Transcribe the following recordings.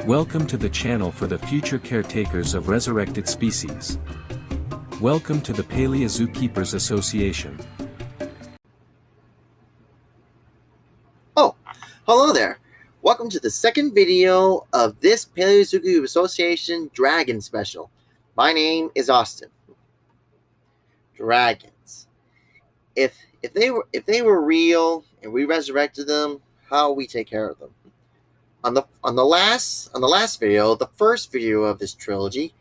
Welcome to the channel for the future caretakers of resurrected species. Welcome to the Paleo-Zoo-Keepers Association. Oh, hello there. Welcome to the second video of this Paleo-Zoo-Keeper Association Dragon Special. My name is Austin. Dragons. If they were real and we resurrected them, how we take care of them? On the last video, the first video of this trilogy,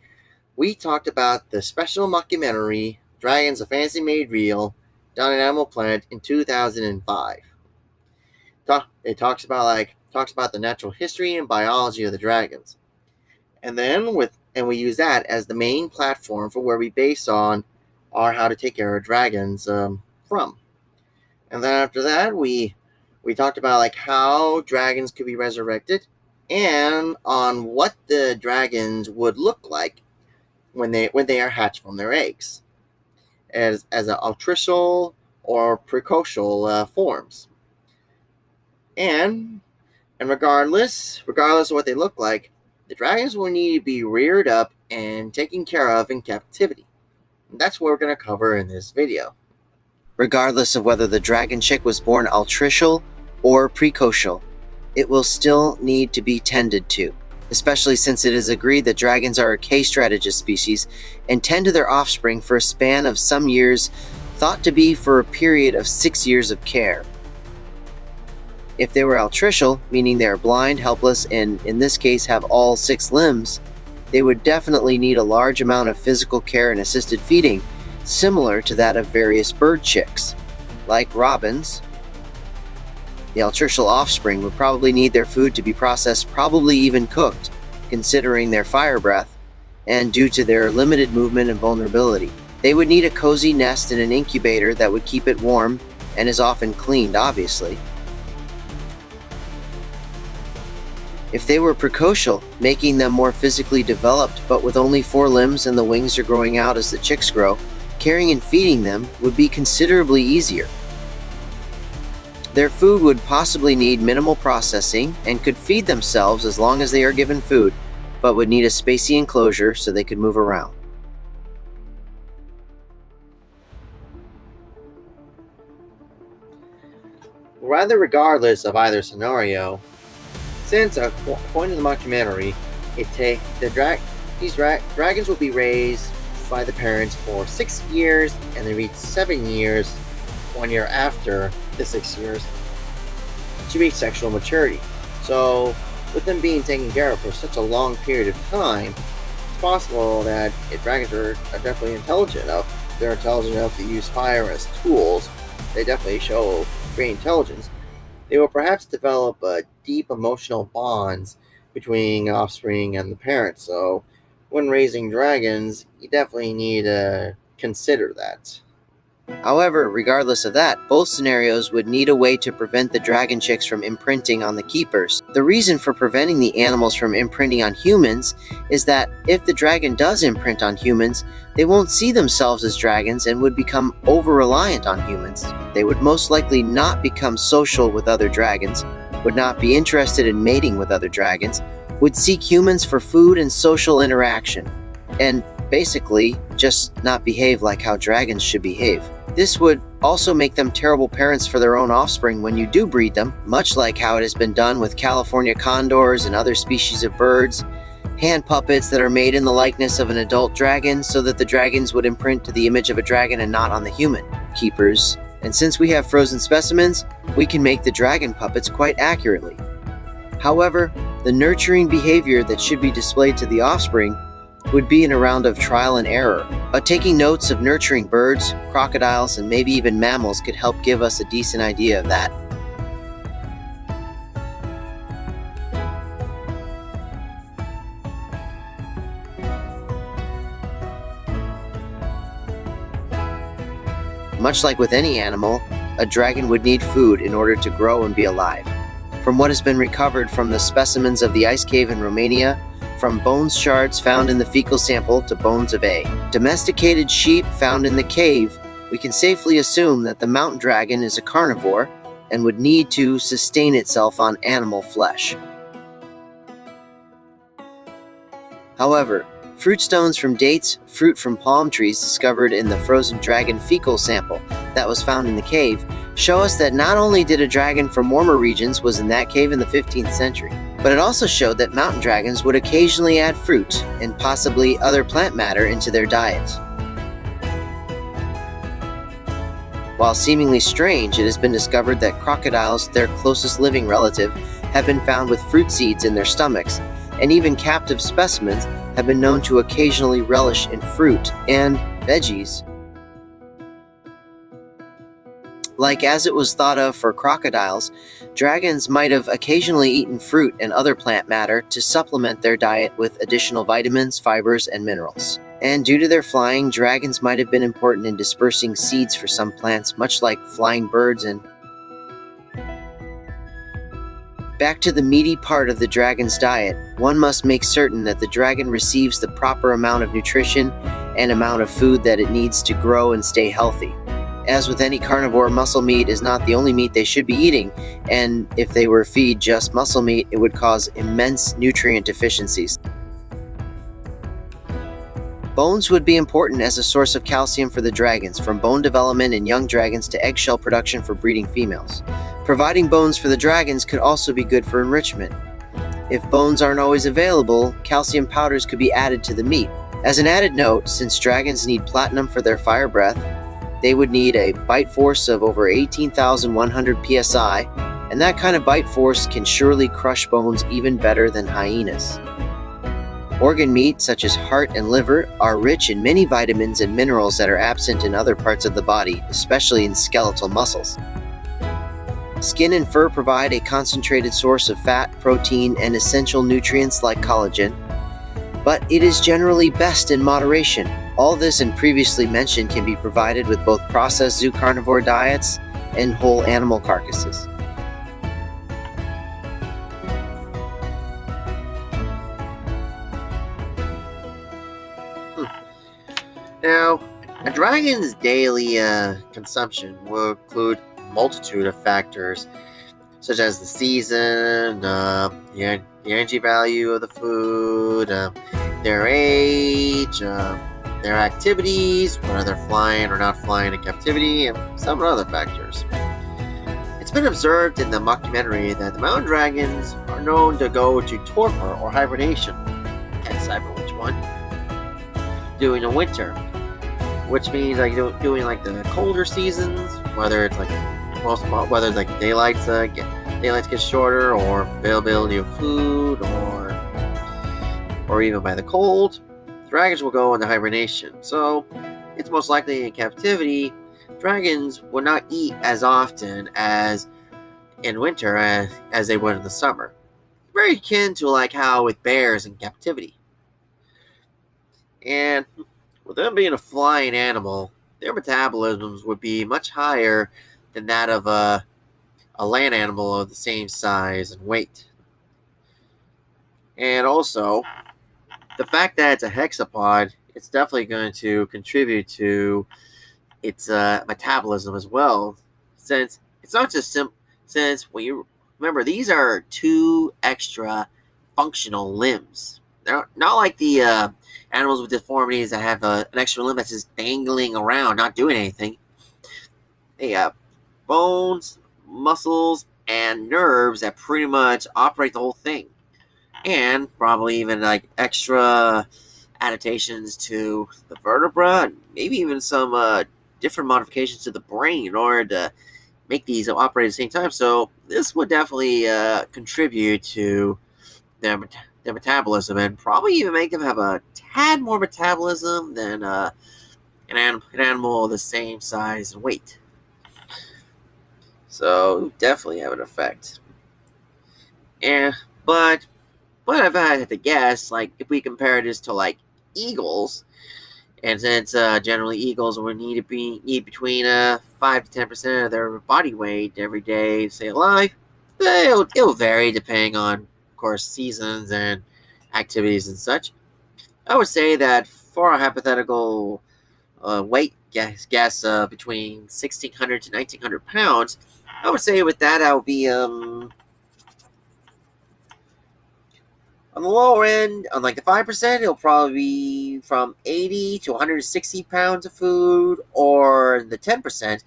we talked about the special mockumentary Dragons: A Fantasy Made Real done at Animal Planet in 2005. It talks about the natural history and biology of the dragons, and we use that as the main platform for where we base on our how to take care of dragons from. And then after that, we talked about how dragons could be resurrected and on what the dragons would look like when they are hatched from their eggs as an altricial or precocial forms. And regardless of what they look like, the dragons will need to be reared up and taken care of in captivity. And that's what we're going to cover in this video. Regardless of whether the dragon chick was born altricial or precocial, it will still need to be tended to, especially since it is agreed that dragons are a K-strategist species and tend to their offspring for a span of some years, thought to be for a period of 6 years of care. If they were altricial, meaning they are blind, helpless, and in this case have all 6 limbs, they would definitely need a large amount of physical care and assisted feeding, similar to that of various bird chicks, like robins. The altricial offspring would probably need their food to be processed, probably even cooked, considering their fire breath, and due to their limited movement and vulnerability. They would need a cozy nest in an incubator that would keep it warm and is often cleaned, obviously. If they were precocial, making them more physically developed but with only 4 limbs and the wings are growing out as the chicks grow, caring and feeding them would be considerably easier. Their food would possibly need minimal processing and could feed themselves as long as they are given food, but would need a spacey enclosure so they could move around. Rather regardless of either scenario, since according to the mockumentary, these dragons will be raised by the parents for 6 years, and they reach 7 years, 1 year after the 6 years, to reach sexual maturity. So, with them being taken care of for such a long period of time, it's possible that if dragons are definitely intelligent enough. They're intelligent enough to use fire as tools. They definitely show great intelligence. They will perhaps develop deep emotional bonds between offspring and the parents. So, when raising dragons, you definitely need to consider that. However, regardless of that, both scenarios would need a way to prevent the dragon chicks from imprinting on the keepers. The reason for preventing the animals from imprinting on humans is that if the dragon does imprint on humans, they won't see themselves as dragons and would become over-reliant on humans. They would most likely not become social with other dragons, would not be interested in mating with other dragons, would seek humans for food and social interaction, and basically just not behave like how dragons should behave. This would also make them terrible parents for their own offspring when you do breed them, much like how it has been done with California condors and other species of birds, hand puppets that are made in the likeness of an adult dragon so that the dragons would imprint to the image of a dragon and not on the human keepers. And since we have frozen specimens, we can make the dragon puppets quite accurately. However, the nurturing behavior that should be displayed to the offspring would be in a round of trial and error, but taking notes of nurturing birds, crocodiles, and maybe even mammals could help give us a decent idea of that. Much like with any animal, a dragon would need food in order to grow and be alive. From what has been recovered from the specimens of the ice cave in Romania, from bones shards found in the fecal sample to bones of domesticated sheep found in the cave, we can safely assume that the mountain dragon is a carnivore and would need to sustain itself on animal flesh. However, fruit stones from dates, fruit from palm trees discovered in the frozen dragon fecal sample that was found in the cave show us that not only did a dragon from warmer regions was in that cave in the 15th century, but it also showed that mountain dragons would occasionally add fruit and possibly other plant matter into their diet. While seemingly strange, it has been discovered that crocodiles, their closest living relative, have been found with fruit seeds in their stomachs, and even captive specimens have been known to occasionally relish in fruit and veggies. Like as it was thought of for crocodiles, dragons might have occasionally eaten fruit and other plant matter to supplement their diet with additional vitamins, fibers, and minerals. And due to their flying, dragons might have been important in dispersing seeds for some plants, much like flying birds. And back to the meaty part of the dragon's diet, one must make certain that the dragon receives the proper amount of nutrition and amount of food that it needs to grow and stay healthy. As with any carnivore, muscle meat is not the only meat they should be eating, and if they were fed just muscle meat, it would cause immense nutrient deficiencies. Bones would be important as a source of calcium for the dragons, from bone development in young dragons to eggshell production for breeding females. Providing bones for the dragons could also be good for enrichment. If bones aren't always available, calcium powders could be added to the meat. As an added note, since dragons need platinum for their fire breath, they would need a bite force of over 18,100 PSI, and that kind of bite force can surely crush bones even better than hyenas. Organ meat, such as heart and liver, are rich in many vitamins and minerals that are absent in other parts of the body, especially in skeletal muscles. Skin and fur provide a concentrated source of fat, protein, and essential nutrients like collagen, but it is generally best in moderation. All this and previously mentioned can be provided with both processed zoo carnivore diets and whole animal carcasses. Now, a dragon's daily consumption will include a multitude of factors, such as the season, the energy value of the food, their age, their activities, whether they're flying or not flying in captivity, and some other factors. It's been observed in the mockumentary that the mountain dragons are known to go to torpor or hibernation, can't decipher which one, during the winter, which means like doing like the colder seasons, whether it's like daylights get shorter, or availability of food, or even by the cold. Dragons will go into hibernation, so it's most likely in captivity. Dragons will not eat as often as in winter as they would in the summer. Very akin to like how with bears in captivity. And with them being a flying animal, their metabolisms would be much higher than that of a land animal of the same size and weight. And also, the fact that it's a hexapod, it's definitely going to contribute to its metabolism as well, since it's not just since when you remember, these are two extra functional limbs. They're not like the animals with deformities that have an extra limb that's just dangling around, not doing anything. They have bones, muscles, and nerves that pretty much operate the whole thing. And probably even like extra adaptations to the vertebra, and maybe even some different modifications to the brain in order to make these operate at the same time. So this would definitely contribute to their metabolism, and probably even make them have a tad more metabolism than an animal of the same size and weight. So definitely have an effect. But if I had to guess, like if we compare this to like eagles, and since generally eagles will need between 5 to 10% of their body weight every day to stay alive, it'll vary depending on, of course, seasons and activities and such. I would say that for a hypothetical weight guess between 1,600 to 1,900 pounds, I would say with that I would be On the lower end, on like the 5%, it'll probably be from 80 to 160 pounds of food, or the 10%,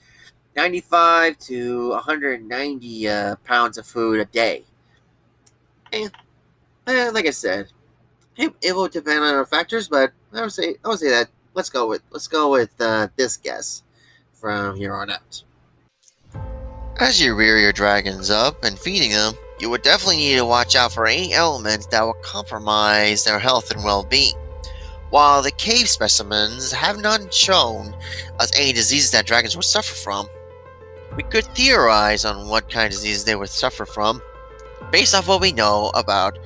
95 to 190 pounds of food a day. And like I said, it will depend on other factors, but I would say that let's go with this guess from here on out. As you rear your dragons up and feeding them, you would definitely need to watch out for any elements that will compromise their health and well-being. While the cave specimens have not shown us any diseases that dragons would suffer from, we could theorize on what kind of diseases they would suffer from based off what we know about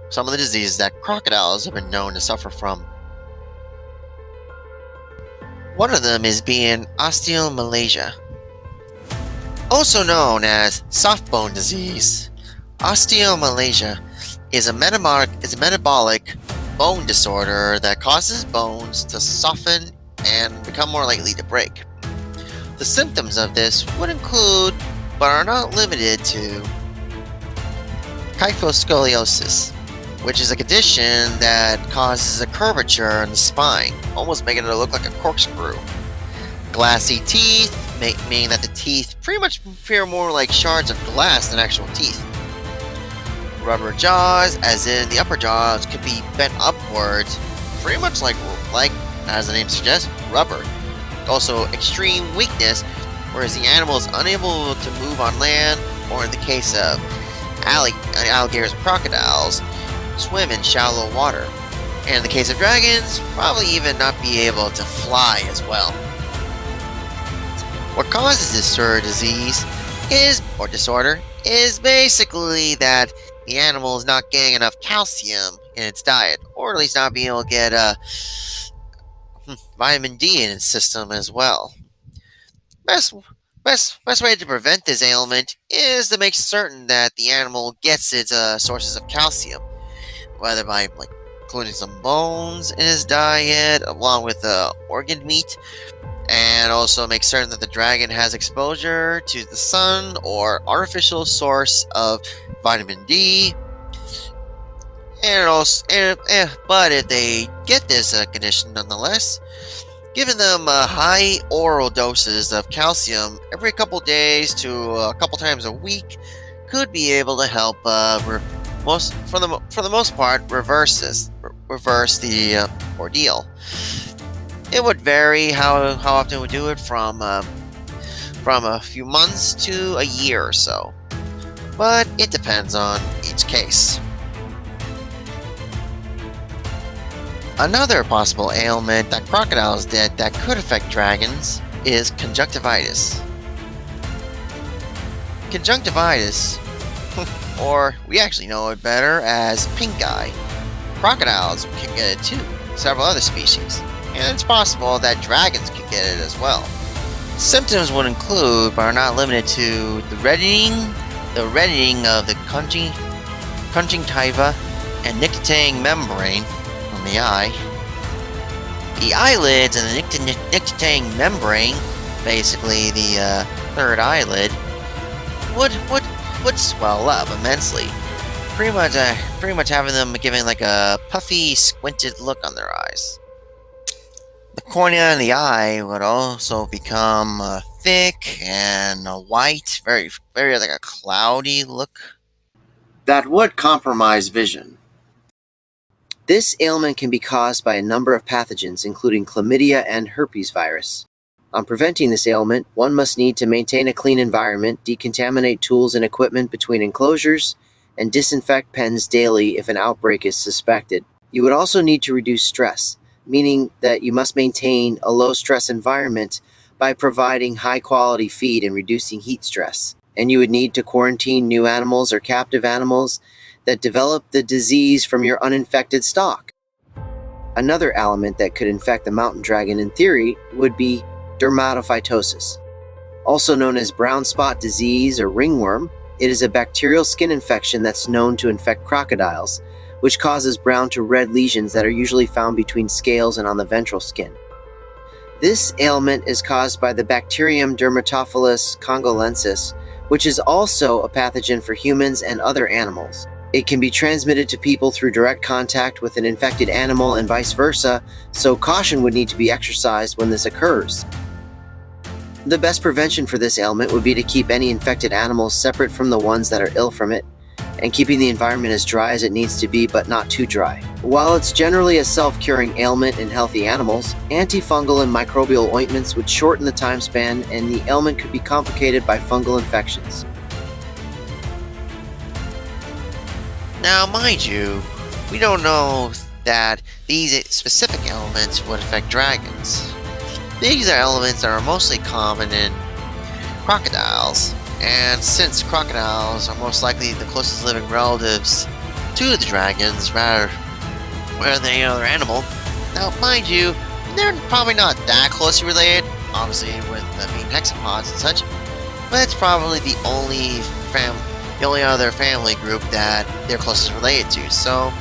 some of the diseases that crocodiles have been known to suffer from. One of them is being osteomalacia. Also known as soft bone disease, osteomalacia is a metabolic bone disorder that causes bones to soften and become more likely to break. The symptoms of this would include, but are not limited to, kyphoscoliosis, which is a condition that causes a curvature in the spine, almost making it look like a corkscrew. Glassy teeth, meaning that the teeth pretty much appear more like shards of glass than actual teeth. Rubber jaws, as in the upper jaws, could be bent upwards, pretty much like as the name suggests, rubber. Also, extreme weakness, whereas the animal is unable to move on land, or in the case of alligators and crocodiles, swim in shallow water. And in the case of dragons, probably even not be able to fly as well. What causes this sort of disease disorder is basically that the animal is not getting enough calcium in its diet, or at least not being able to get vitamin D in its system as well. Best way to prevent this ailment is to make certain that the animal gets its sources of calcium, whether by including some bones in his diet along with organ meat, and also make certain that the dragon has exposure to the sun or artificial source of vitamin D. But if they get this condition nonetheless, giving them high oral doses of calcium every couple days to a couple times a week could be able to help for the most part reverse the ordeal. It would vary how often we do it, from a few months to a year or so, but it depends on each case. Another possible ailment that crocodiles get that could affect dragons is conjunctivitis. Conjunctivitis, or we actually know it better as pink eye. Crocodiles can get it too, several other species, and it's possible that dragons can get it as well. Symptoms would include, but are not limited to, the reddening of the conjunctiva and nictitating membrane on the eye. The eyelids and the nictitating membrane, basically the third eyelid, would swell up immensely, pretty much having them giving like a puffy, squinted look on their eyes. The cornea in the eye would also become thick and white, very, very like a cloudy look. That would compromise vision. This ailment can be caused by a number of pathogens, including chlamydia and herpes virus. On preventing this ailment, one must need to maintain a clean environment, decontaminate tools and equipment between enclosures, and disinfect pens daily if an outbreak is suspected. You would also need to reduce stress, meaning that you must maintain a low-stress environment by providing high-quality feed and reducing heat stress. And you would need to quarantine new animals or captive animals that develop the disease from your uninfected stock. Another element that could infect the mountain dragon in theory would be dermatophytosis. Also known as brown spot disease or ringworm, it is a bacterial skin infection that's known to infect crocodiles, which causes brown to red lesions that are usually found between scales and on the ventral skin. This ailment is caused by the bacterium Dermatophilus congolensis, which is also a pathogen for humans and other animals. It can be transmitted to people through direct contact with an infected animal and vice versa, so caution would need to be exercised when this occurs. The best prevention for this ailment would be to keep any infected animals separate from the ones that are ill from it, and keeping the environment as dry as it needs to be but not too dry. While it's generally a self-curing ailment in healthy animals, antifungal and microbial ointments would shorten the time span, and the ailment could be complicated by fungal infections. Now, mind you, we don't know that these specific elements would affect dragons. These are elements that are mostly common in crocodiles, and since crocodiles are most likely the closest living relatives to the dragons rather than any other animal, now mind you, they're probably not that closely related, obviously with them being hexapods and such, but it's probably the only other family group that they're closest related to, so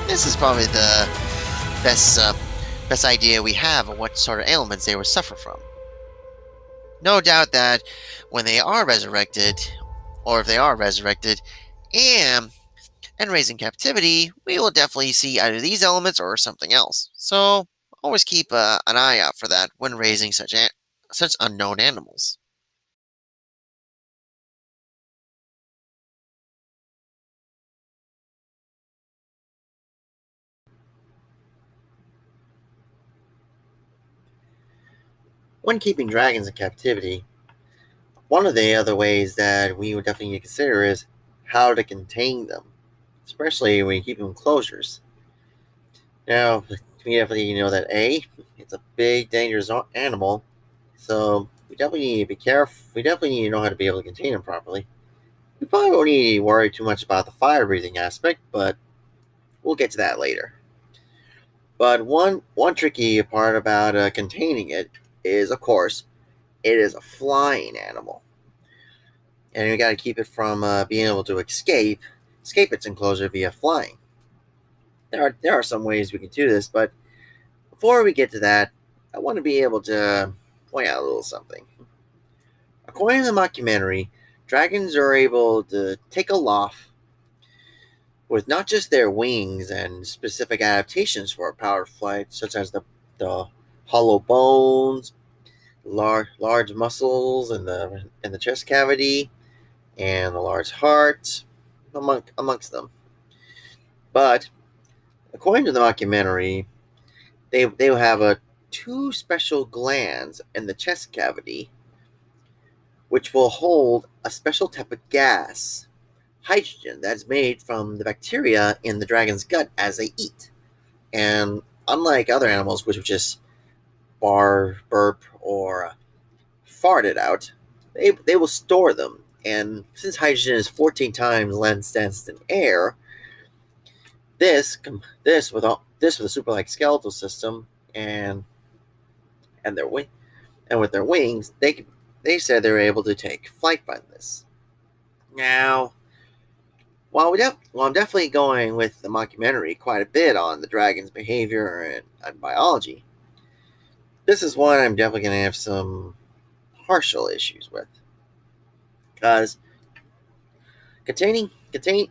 this is probably the best idea we have of what sort of ailments they would suffer from. No doubt that when they are resurrected, or if they are resurrected, and raised in captivity, we will definitely see either these elements or something else. So always keep an eye out for that when raising such unknown animals. When keeping dragons in captivity, one of the other ways that we would definitely need to consider is how to contain them, especially when you keep them in enclosures. Now, we definitely know that it's a big, dangerous animal, so we definitely need to be careful. We definitely need to know how to be able to contain them properly. We probably won't need to worry too much about the fire-breathing aspect, but we'll get to that later. But one tricky part about containing it is, of course, it is a flying animal. And we got to keep it from being able to escape its enclosure via flying. There are some ways we can do this, but before we get to that, I want to be able to point out a little something. According to the mockumentary, dragons are able to take aloft with not just their wings and specific adaptations for powered flight, such as the hollow bones, large muscles in the chest cavity, and the large heart, amongst them. But according to the mockumentary, they will have two special glands in the chest cavity, which will hold a special type of gas, hydrogen, that's made from the bacteria in the dragon's gut as they eat. And unlike other animals, which would just burp, or fart it out, they will store them. And since hydrogen is 14 times less dense than air, this with a super-like skeletal system and with their wings, they said they were able to take flight by this. Now, while I'm definitely going with the mockumentary quite a bit on the dragon's behavior and biology, this is one I'm definitely going to have some partial issues with, because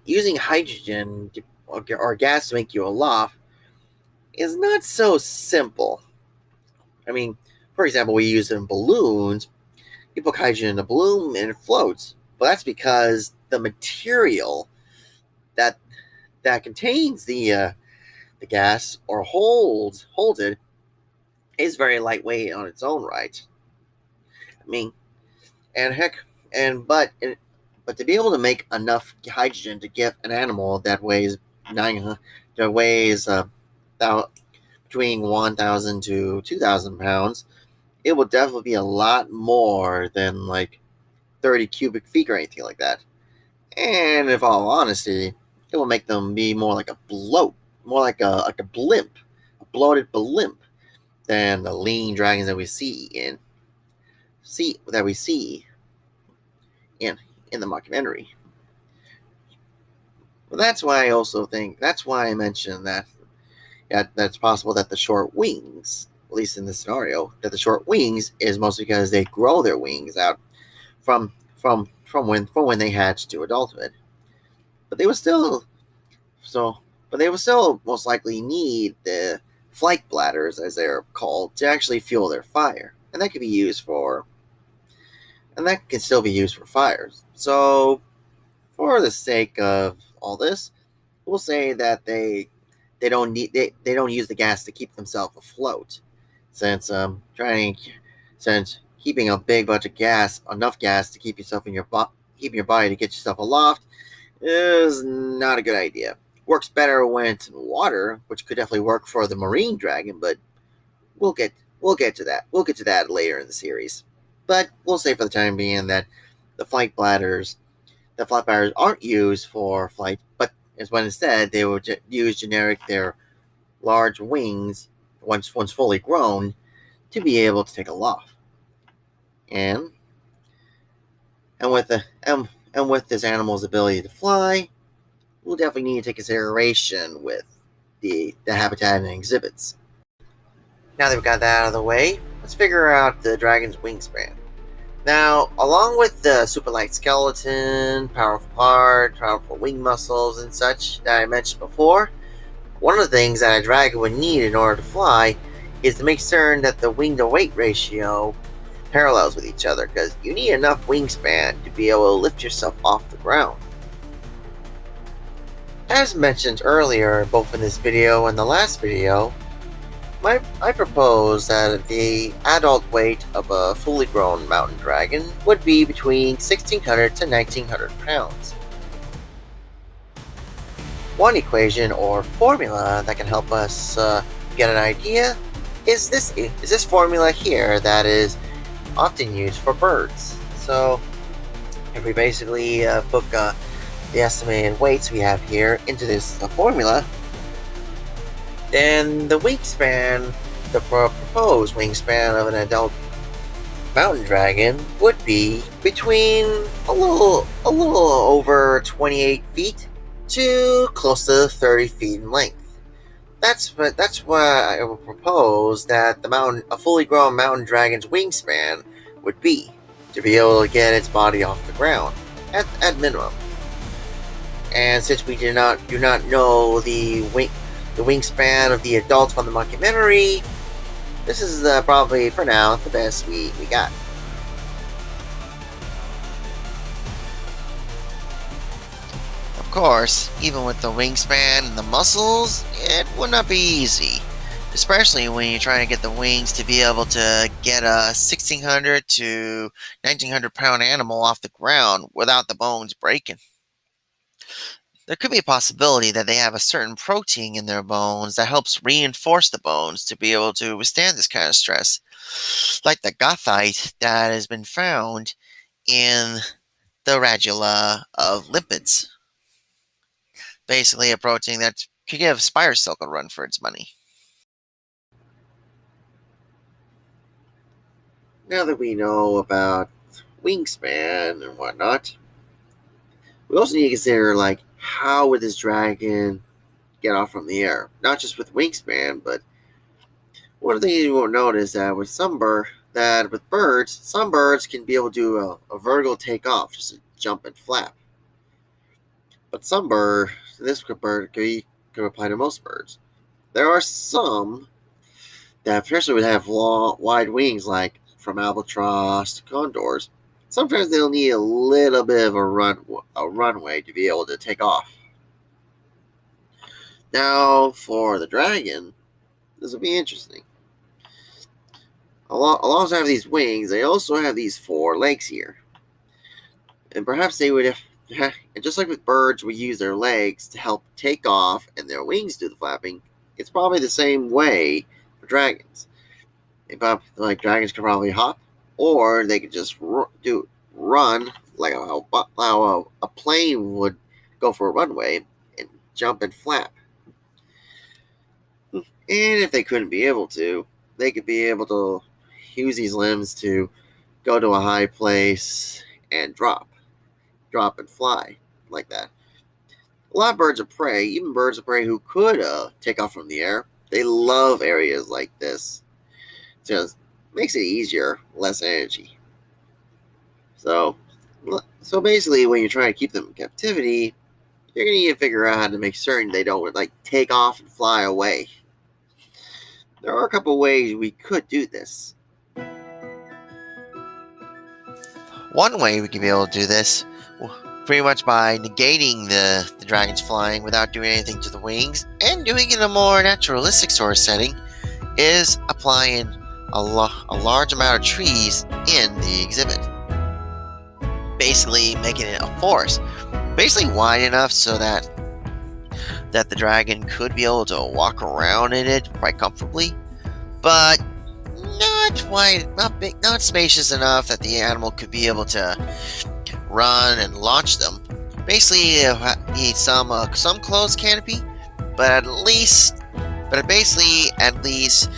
using hydrogen or gas to make you aloft is not so simple. I mean, for example, we use it in balloons. You put hydrogen in a balloon and it floats, but that's because the material that contains the gas or holds it is very lightweight on its own right. I mean, but to be able to make enough hydrogen to give an animal that weighs between 1,000 to 2,000 pounds, it will definitely be a lot more than like 30 cubic feet or anything like that. And if all honesty, it will make them be more like a bloat, more like a blimp, a bloated blimp, than the lean dragons that we see in the mockumentary. Well, that's why I mentioned that that's possible that the short wings, at least in this scenario, that the short wings is mostly because they grow their wings out from when they hatch to adulthood. But they will still But they will still most likely need the flight bladders, as they're called, to actually fuel their fire, and that can still be used for fires. So, for the sake of all this, we'll say that they don't use the gas to keep themselves afloat, since keeping a big bunch of enough gas to keep yourself keeping your body to get yourself aloft, is not a good idea. Works better when it's in water, which could definitely work for the marine dragon, but we'll get to that. We'll get to that later in the series. But we'll say for the time being that the flight bladders aren't used for flight, but instead they will use their large wings once fully grown to be able to take aloft. And with this animal's ability to fly, we'll definitely need to take consideration with the habitat and exhibits. Now that we've got that out of the way, let's figure out the dragon's wingspan. Now, along with the super light skeleton, powerful heart, powerful wing muscles, and such that I mentioned before, one of the things that a dragon would need in order to fly is to make certain that the wing-to-weight ratio parallels with each other, because you need enough wingspan to be able to lift yourself off the ground. As mentioned earlier, both in this video and the last video, I propose that the adult weight of a fully grown mountain dragon would be between 1,600 to 1,900 pounds. One equation or formula that can help us get an idea is this formula here that is often used for birds. So if we basically book the estimated weights we have here into this formula, then the proposed wingspan of an adult mountain dragon would be between a little over 28 feet to close to 30 feet in length. That's why I will propose that a fully grown mountain dragon's wingspan would be, to be able to get its body off the ground at minimum. And since we do not know the wingspan of the adult from the mockumentary, this is probably, for now, the best we got. Of course, even with the wingspan and the muscles, it would not be easy. Especially when you're trying to get the wings to be able to get a 1,600 to 1,900 pound animal off the ground without the bones breaking. There could be a possibility that they have a certain protein in their bones that helps reinforce the bones to be able to withstand this kind of stress, like the goethite that has been found in the radula of lipids. Basically a protein that could give spider silk a run for its money. Now that we know about wingspan and whatnot, we also need to consider, how would this dragon get off from the air? Not just with wingspan, but one of the things you will notice that with birds, some birds can be able to do a vertical takeoff, just a jump and flap. But this bird could apply to most birds. There are some that potentially would have wide wings, like from albatross to condors. Sometimes they'll need a little bit of a runway to be able to take off. Now, for the dragon, this will be interesting. Alongside of these wings, they also have these 4 legs here. And perhaps they would have, and just like with birds, we use their legs to help take off and their wings do the flapping. It's probably the same way for dragons. Dragons can probably hop, or they could just run like how a plane would go for a runway and jump and flap. And if they couldn't be able to, they could be able to use these limbs to go to a high place and drop and fly like that. A lot of birds of prey, even birds of prey who could take off from the air, they love areas like this. It just makes it easier, less energy. So basically, when you're trying to keep them in captivity, you're going to need to figure out how to make certain they don't like take off and fly away. There are a couple ways we could do this. One way we can be able to do this, pretty much by negating the dragon's flying without doing anything to the wings, and doing it in a more naturalistic sort of setting, is applying a large amount of trees in the exhibit. Basically making it a forest. Basically wide enough so that the dragon could be able to walk around in it quite comfortably, but not wide, not big, not spacious enough that the animal could be able to run and launch them. Basically, need some closed canopy, but basically at least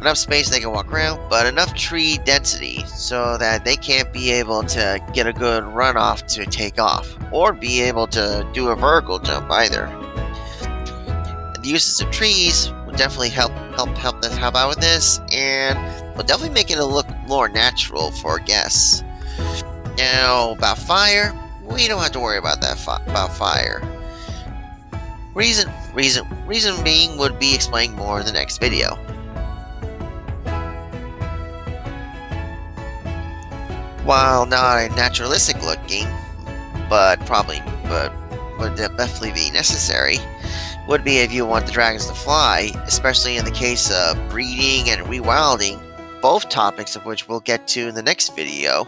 enough space they can walk around, but enough tree density so that they can't be able to get a good runoff to take off, or be able to do a vertical jump either. The uses of trees will definitely help out with this, and will definitely make it look more natural for guests. Now, about fire, we don't have to worry about that. About fire. Reason being would be explained more in the next video. While not a naturalistic looking, but would definitely be necessary, would be if you want the dragons to fly, especially in the case of breeding and rewilding, both topics of which we'll get to in the next video.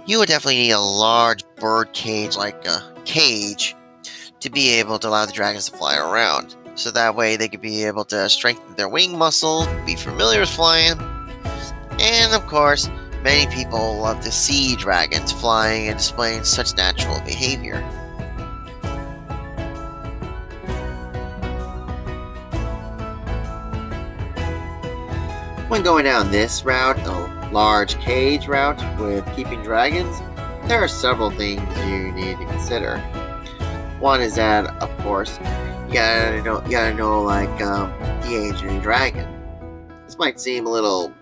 You would definitely need a large bird cage, like a cage, to be able to allow the dragons to fly around. So that way they could be able to strengthen their wing muscle, be familiar with flying, and of course, many people love to see dragons flying and displaying such natural behavior. When going down this route, the large cage route with keeping dragons, there are several things you need to consider. One is that, of course, you gotta know like the age of your dragon. This might seem a little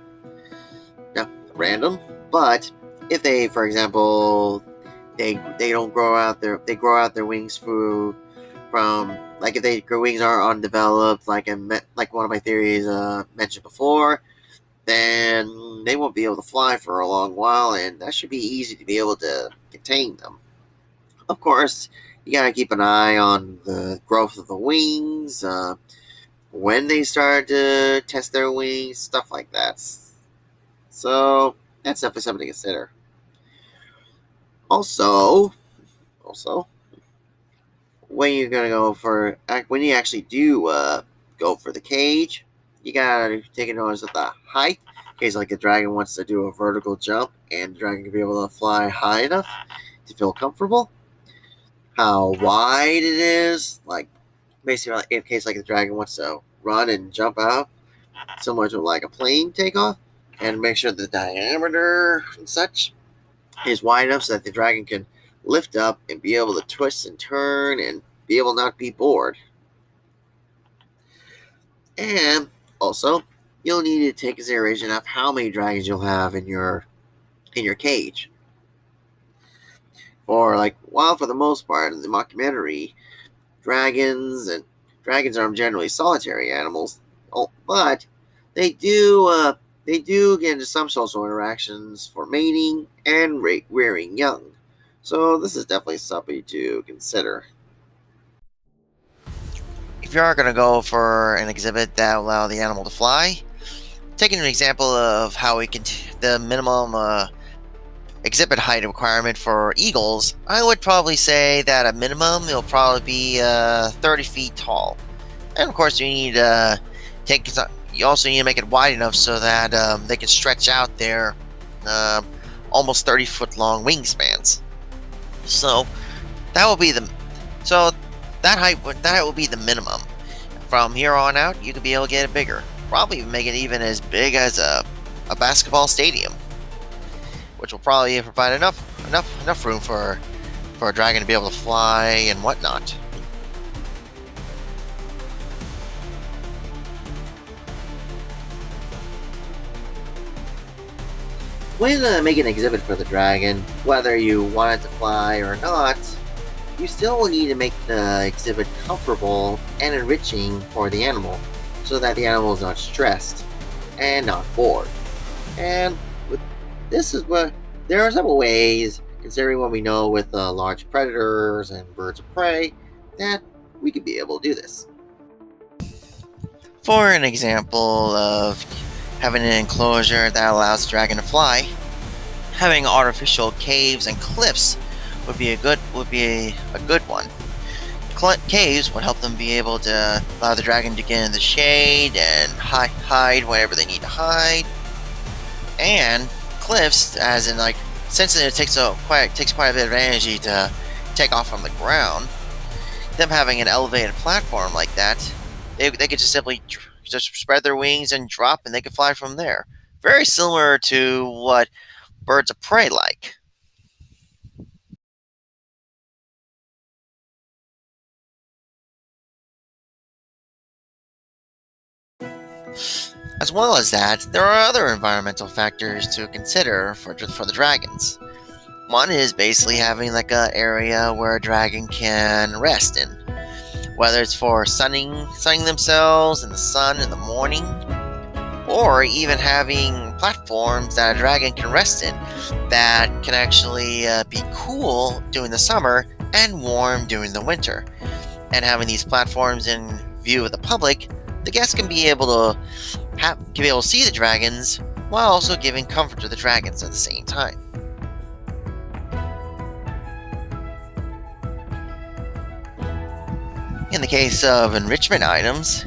random, but if they, for example, they grow out their wings from like if their wings are undeveloped, like one of my theories mentioned before, then they won't be able to fly for a long while, and that should be easy to be able to contain them. Of course, you gotta keep an eye on the growth of the wings, when they start to test their wings, stuff like that. So that's definitely something to consider. Also, when you actually do go for the cage, you gotta take a notice of the height. In case like a dragon wants to do a vertical jump, and the dragon can be able to fly high enough to feel comfortable. How wide it is, like basically in case like the dragon wants to run and jump out, similar to like a plane takeoff, and make sure the diameter and such is wide enough so that the dragon can lift up and be able to twist and turn and be able not be bored. And also, you'll need to take consideration of how many dragons you'll have in your cage. For the most part in the mockumentary, dragons are generally solitary animals, but they do get into some social interactions for mating and rearing young. So this is definitely something to consider. If you are going to go for an exhibit that will allow the animal to fly, taking an example of how we can the minimum exhibit height requirement for eagles, I would probably say that a minimum it'll probably be 30 feet tall. And of course you need to you also need to make it wide enough so that they can stretch out their almost 30-foot long wingspans. So that will be that height will be the minimum. From here on out, you could be able to get it bigger. Probably make it even as big as a basketball stadium, which will probably provide enough room for a dragon to be able to fly and whatnot. When making an exhibit for the dragon, whether you want it to fly or not, you still will need to make the exhibit comfortable and enriching for the animal, so that the animal is not stressed and not bored. And this is what there are several ways, considering what we know with large predators and birds of prey, that we could be able to do this. For an example of having an enclosure that allows the dragon to fly, having artificial caves and cliffs would be a good one. Caves would help them be able to allow the dragon to get in the shade and hide whenever they need to hide. And cliffs, as in since it takes quite a bit of energy to take off from the ground, them having an elevated platform like that, they could just simply just spread their wings and drop, and they could fly from there. Very similar to what birds of prey like. As well as that, there are other environmental factors to consider for the dragons. One is basically having an area where a dragon can rest in, whether it's for sunning themselves in the sun in the morning, or even having platforms that a dragon can rest in that can actually be cool during the summer and warm during the winter. And having these platforms in view of the public, the guests can be able to see the dragons while also giving comfort to the dragons at the same time. In the case of enrichment items,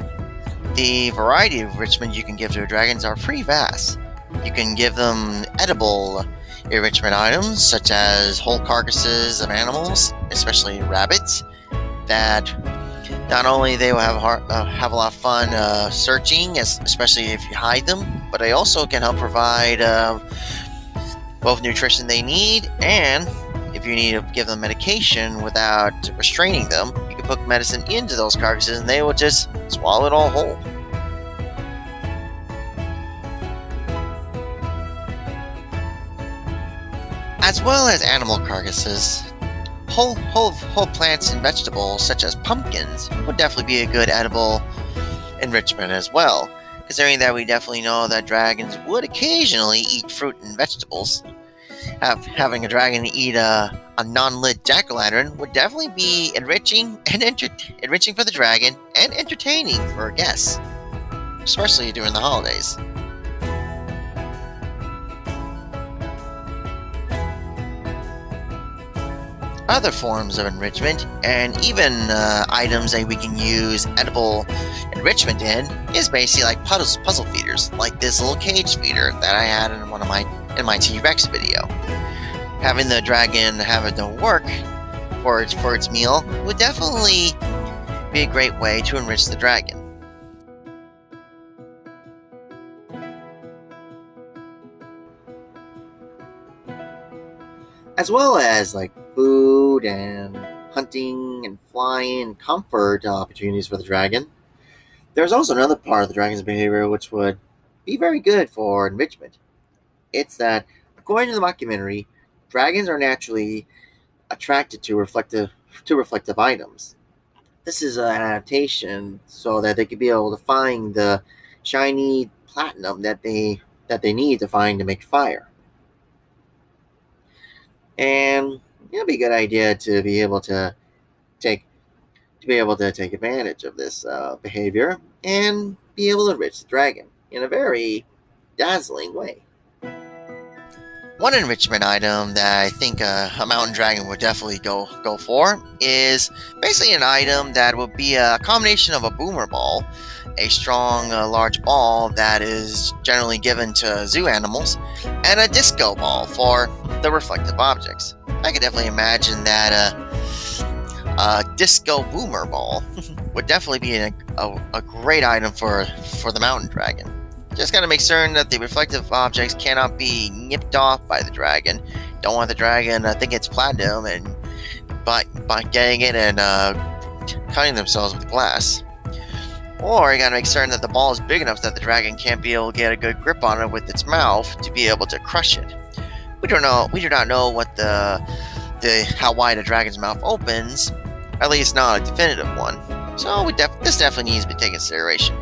the variety of enrichment you can give to dragons are pretty vast. You can give them edible enrichment items, such as whole carcasses of animals, especially rabbits, that not only they will have a lot of fun searching, especially if you hide them, but they also can help provide both nutrition they need, and if you need to give them medication without restraining them, you can put medicine into those carcasses and they will just swallow it all whole. As well as animal carcasses, whole plants and vegetables such as pumpkins would definitely be a good edible enrichment as well, considering that we definitely know that dragons would occasionally eat fruit and vegetables. Having a dragon eat a non-lit jack-o'-lantern would definitely be enriching for the dragon and entertaining for guests, especially during the holidays. Other forms of enrichment, and even items that we can use edible enrichment in, is basically like puzzle feeders, like this little cage feeder that I had in my T-Rex video. Having the dragon have it to work for its meal would definitely be a great way to enrich the dragon. As well as food and hunting and flying and comfort opportunities for the dragon, there's also another part of the dragon's behavior which would be very good for enrichment. It's that, according to the documentary, dragons are naturally attracted to reflective items. This is an adaptation so that they could be able to find the shiny platinum that they need to find to make fire. And it'd be a good idea to be able to take advantage of this behavior and be able to enrich the dragon in a very dazzling way. One enrichment item that I think a mountain dragon would definitely go for is basically an item that would be a combination of a boomer ball, a strong large ball that is generally given to zoo animals, and a disco ball for the reflective objects. I could definitely imagine that a disco boomer ball would definitely be a great item for the mountain dragon. Just gotta make certain that the reflective objects cannot be nipped off by the dragon. Don't want the dragon think it's platinum and by getting it and cutting themselves with glass. Or you gotta make certain that the ball is big enough that the dragon can't be able to get a good grip on it with its mouth to be able to crush it. We do not know what the how wide a dragon's mouth opens, at least not a definitive one. So this definitely needs to be taken into consideration.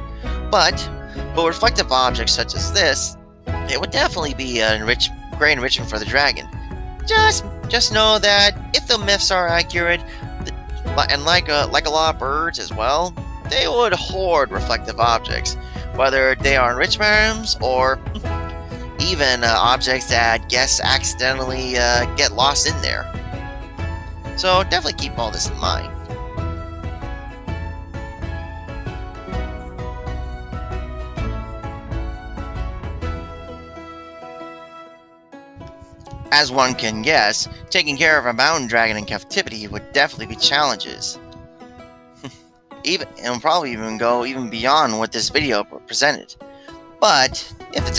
But reflective objects such as this, it would definitely be great enrichment for the dragon. Just know that if the myths are accurate, and like a lot of birds as well, they would hoard reflective objects, whether they are enrichment items or even objects that guests accidentally get lost in there. So definitely keep all this in mind. As one can guess, taking care of a mountain dragon in captivity would definitely be challenges. And probably even go beyond what this video presented. But if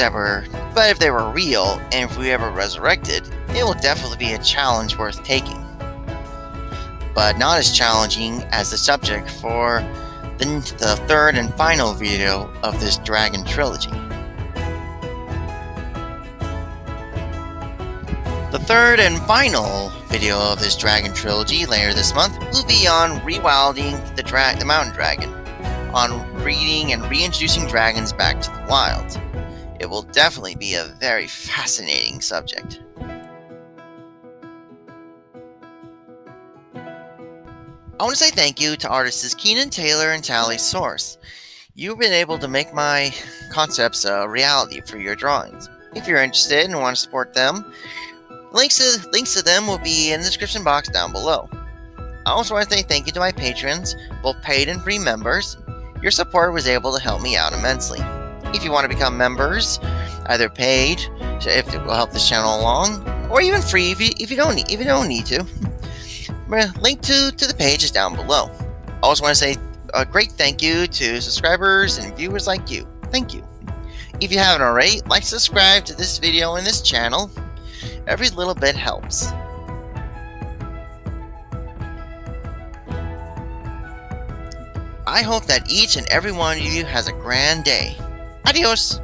they were real, and if we ever resurrected, it will definitely be a challenge worth taking. But not as challenging as the subject for the third and final video of this dragon trilogy. The third and final video of this dragon trilogy later this month will be on rewilding the mountain dragon, on breeding and reintroducing dragons back to the wild. It will definitely be a very fascinating subject. I want to say thank you to artists Keenan Taylor and Taliesaurus. You've been able to make my concepts a reality for your drawings. If you're interested and want to support them, links to them will be in the description box down below. I also want to say thank you to my patrons, both paid and free members. Your support was able to help me out immensely. If you want to become members, either paid, if it will help this channel along, or even free if you don't need to, link to the page is down below. I also want to say a great thank you to subscribers and viewers like you. Thank you. If you haven't already, subscribe to this video and this channel. Every little bit helps. I hope that each and every one of you has a grand day. Adios!